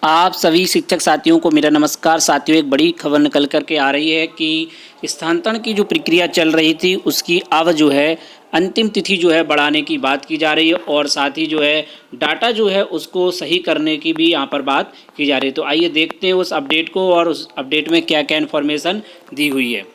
आप सभी शिक्षक साथियों को मेरा नमस्कार। साथियों, एक बड़ी खबर निकल कर के आ रही है कि स्थानांतरण की जो प्रक्रिया चल रही थी उसकी अब जो है अंतिम तिथि जो है बढ़ाने की बात की जा रही है और साथ ही जो है डाटा जो है उसको सही करने की भी यहाँ पर बात की जा रही है। तो आइए देखते हैं उस अपडेट को और उस अपडेट में क्या क्या इन्फॉर्मेशन दी हुई है।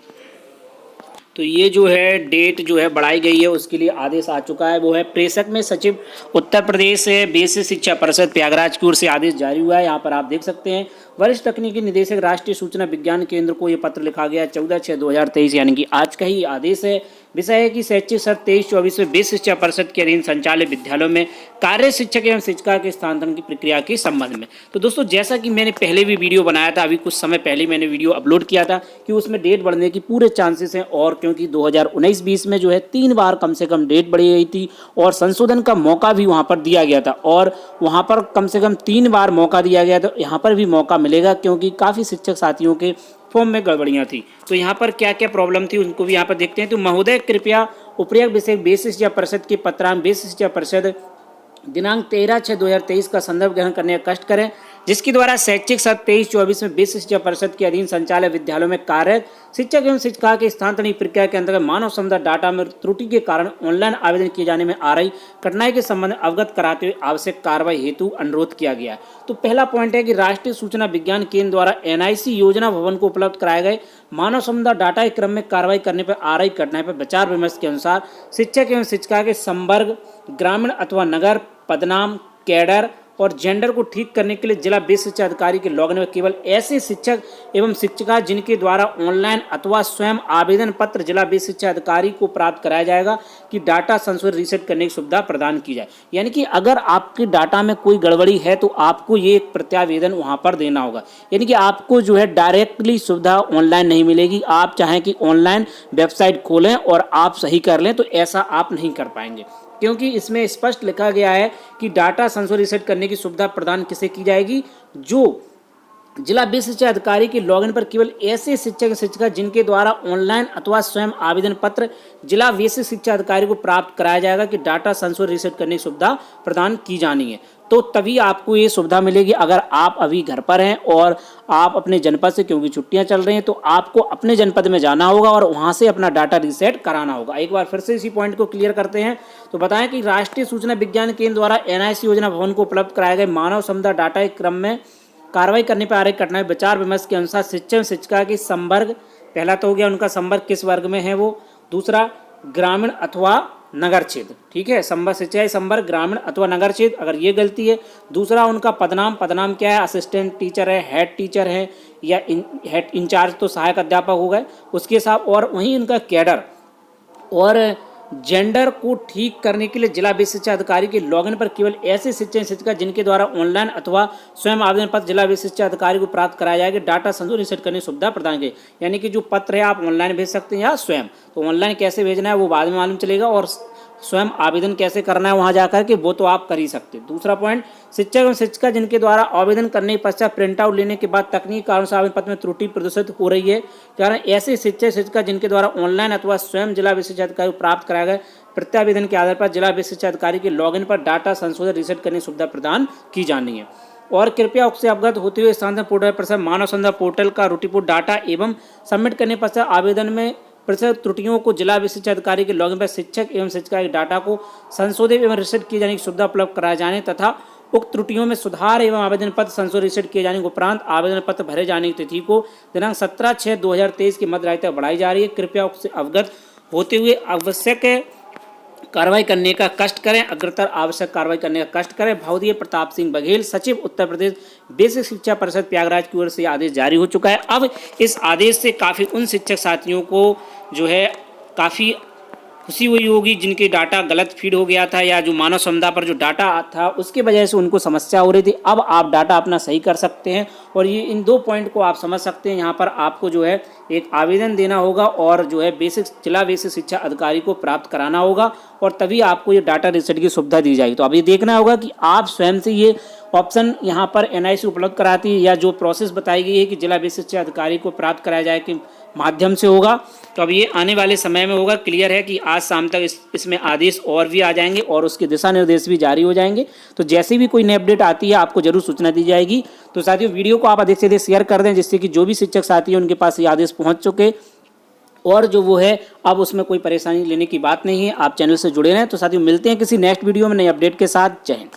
तो ये जो है डेट जो है बढ़ाई गई है उसके लिए आदेश आ चुका है। वो है प्रेषक में सचिव उत्तर प्रदेश बेसिक शिक्षा परिषद प्रयागराज की ओर से आदेश जारी हुआ है। यहाँ पर आप देख सकते हैं वरिष्ठ तकनीकी निदेशक राष्ट्रीय सूचना विज्ञान केंद्र को ये पत्र लिखा गया 14/6/2023 यानी कि आज का ही आदेश है। विषय है कि शैक्षिक सत्र 23-24 में बेसिक शिक्षा परिषद के अधीन संचालित विद्यालयों में कार्य शिक्षक एवं शिक्षिका के स्थानांतरण की प्रक्रिया के संबंध में। तो दोस्तों, जैसा कि मैंने पहले भी वीडियो बनाया था, अभी कुछ समय पहले मैंने वीडियो अपलोड किया था कि उसमें डेट बढ़ने की पूरे चांसेस हैं और क्योंकि 2019-20 में जो है 3 बार कम से कम डेट बढ़ी गई थी और संशोधन का मौका भी वहाँ पर दिया गया था और वहाँ पर कम से कम 3 बार मौका दिया गया, तो यहाँ पर भी मौका मिलेगा क्योंकि काफ़ी शिक्षक साथियों के फॉर्म में गड़बड़ियाँ थी। तो यहाँ पर क्या क्या प्रॉब्लम थी उनको भी यहाँ पर देखते हैं। तो महोदय, कृपया उपयुक्त विषय बेसिक शिक्षा परिषद के पत्रांक बेसिक शिक्षा परिषद दिनांक 13/6/2023 का संदर्भ ग्रहण करने का कष्ट करें, जिसके द्वारा शैक्षिक सत्र 23-24 में बेसिक शिक्षा परिषद के अधीन संचालित विद्यालयों में कार्यरत शिक्षक एवं शिक्षिका के स्थानांतरण प्रक्रिया के अंतर्गत मानव संसाधन डाटा में त्रुटि के कारण ऑनलाइन आवेदन किए जाने में आ रही कठिनाई के संबंध में अवगत कराते हुए आवश्यक कार्रवाई हेतु अनुरोध किया गया है। तो पहला पॉइंट है कि राष्ट्रीय सूचना विज्ञान केंद्र द्वारा NIC योजना भवन को उपलब्ध कराए गए मानव संसाधन डाटा के क्रम में कार्रवाई करने पर आ रही कठिनाई पर विचार विमर्श के अनुसार शिक्षक एवं शिक्षिका के संवर्ग ग्रामीण अथवा नगर पदनाम कैडर और जेंडर को ठीक करने के लिए जिला बेसिक शिक्षा अधिकारी के लॉगिन में केवल ऐसे शिक्षक एवं शिक्षिका जिनके द्वारा ऑनलाइन अथवा स्वयं आवेदन पत्र जिला बेसिक शिक्षा अधिकारी को प्राप्त कराया जाएगा कि डाटा संशोधित रीसेट करने की सुविधा प्रदान की जाए। यानी कि अगर आपके डाटा में कोई गड़बड़ी है तो आपको ये एक प्रत्यावेदन वहां पर देना होगा। यानी कि आपको जो है डायरेक्टली सुविधा ऑनलाइन नहीं मिलेगी। आप चाहें कि ऑनलाइन वेबसाइट खोलें और आप सही कर लें तो ऐसा आप नहीं कर पाएंगे, क्योंकि इसमें स्पष्ट लिखा गया है कि डाटा संशोधित रीसेट करने की सुविधा प्रदान किसे की जाएगी, जो जिला बेसिक शिक्षा अधिकारी के लॉगिन पर केवल ऐसे शिक्षक शिक्षिका जिनके द्वारा ऑनलाइन अथवा स्वयं आवेदन पत्र जिला बेसिक शिक्षा अधिकारी को प्राप्त कराया जाएगा कि डाटा संशोधित रीसेट करने की सुविधा प्रदान की जानी है। तो तभी आपको ये सुविधा मिलेगी। अगर आप अभी घर पर हैं और आप अपने जनपद से, क्योंकि छुट्टियां चल रही हैं, तो आपको अपने जनपद में जाना होगा और वहां से अपना डाटा रीसेट कराना होगा। एक बार फिर से इसी पॉइंट को क्लियर करते हैं। तो बताएं कि राष्ट्रीय सूचना विज्ञान केंद्र द्वारा NIC योजना भवन को उपलब्ध कराए गए मानव संसाधन डाटा के क्रम में कार्रवाई करने पर आ रही कठिनाई विचार विमर्श के अनुसार शिक्षक शिक्षिका की संवर्ग, पहला तो हो गया उनका संवर्ग किस वर्ग में है वो, दूसरा ग्रामीण अथवा नगर क्षेत्र, ठीक है, संवर्ग शिक्षा संवर्ग ग्रामीण अथवा नगर क्षेत्र, अगर ये गलती है। दूसरा उनका पदनाम, पदनाम क्या है, असिस्टेंट टीचर है, हेड टीचर है या हेड इंचार्ज तो सहायक अध्यापक हो गए उसके साथ, और वहीं उनका कैडर और जेंडर को ठीक करने के लिए जिला बेसिक शिक्षा अधिकारी के लॉगिन पर केवल ऐसे शिक्षक शिक्षिका जिनके द्वारा ऑनलाइन अथवा स्वयं आवेदन पत्र जिला बेसिक शिक्षा अधिकारी को प्राप्त कराया जाएगा डाटा संशोधित रीसेट करने की सुविधा प्रदान की। यानी कि जो पत्र है आप ऑनलाइन भेज सकते हैं या स्वयं, तो ऑनलाइन कैसे भेजना है वो बाद में मालूम चलेगा और स्वयं आवेदन कैसे करना है वहां जाकर के वो तो आप कर ही सकते हैं। दूसरा पॉइंट, शिक्षक एवं शिक्षिका जिनके द्वारा आवेदन करने के पश्चात प्रिंट आउट लेने के बाद तकनीकी कारण से आवेदन पत्र में त्रुटि प्रदर्शित हो रही है, कारण ऐसे शिक्षक शिक्षिका जिनके द्वारा ऑनलाइन अथवा स्वयं जिला बेसिक शिक्षा अधिकारी को प्राप्त कराया गया प्रत्यावेदन के आधार पर जिला बेसिक शिक्षा अधिकारी के लॉगिन पर डाटा संशोधित रीसेट करने की सुविधा प्रदान की जानी है। और कृपया उससे अवगत होते हुए स्थानांतरण पोर्टल पर मानव संसाधन पोर्टल का रूटीपोर्ट डाटा एवं सबमिट करने पश्चात आवेदन में प्रतिशत त्रुटियों को जिला बेसिक शिक्षा अधिकारी के लॉगिन पर शिक्षक एवं शिक्षिका के डाटा को संशोधित एवं रीसेट किए जाने की सुविधा उपलब्ध कराए जाने तथा उक्त त्रुटियों में सुधार एवं आवेदन पत्र संशोधित रीसेट किए जाने के उपरांत आवेदन पत्र भरे जाने की तिथि को दिनांक 17/6/2023 की मध्य रात्रि तक बढ़ाई जा रही है। कृपया उससे अवगत होते हुए आवश्यक कार्रवाई करने का कष्ट करें, अग्रतर आवश्यक कार्रवाई करने का कष्ट करें। भवदीय प्रताप सिंह बघेल, सचिव उत्तर प्रदेश बेसिक शिक्षा परिषद प्रयागराज की ओर से आदेश जारी हो चुका है। अब इस आदेश से काफ़ी उन शिक्षक साथियों को जो है काफ़ी खुशी हुई होगी जिनके डाटा गलत फीड हो गया था या जो मानव संसाधन पर जो डाटा था उसकी वजह से उनको समस्या हो रही थी। अब आप डाटा अपना सही कर सकते हैं और ये इन 2 पॉइंट को आप समझ सकते हैं। यहाँ पर आपको जो है एक आवेदन देना होगा और जो है जिला बेसिक शिक्षा अधिकारी को प्राप्त कराना होगा और तभी आपको ये डाटा रीसेट की सुविधा दी जाएगी। तो अब ये देखना होगा कि आप स्वयं से ये ऑप्शन यहाँ पर NIC उपलब्ध कराती है या जो प्रोसेस बताई गई है कि जिला बेसिक शिक्षा अधिकारी को प्राप्त कराया जाए कि माध्यम से होगा। तो अब ये आने वाले समय में होगा। क्लियर है कि आज शाम तक इसमें आदेश और भी आ जाएंगे और उसके दिशा निर्देश भी जारी हो जाएंगे। तो जैसे भी कोई नई अपडेट आती है आपको जरूर सूचना दी जाएगी। तो साथियों वीडियो को आप अधिक से अधिक शेयर कर दें, जिससे कि जो भी शिक्षक साथी हैं उनके पास ये आदेश पहुंच चुके और जो वो है अब उसमें कोई परेशानी लेने की बात नहीं है। आप चैनल से जुड़े रहें। तो साथियों मिलते हैं किसी नेक्स्ट वीडियो में नए अपडेट के साथ। जय हिंद।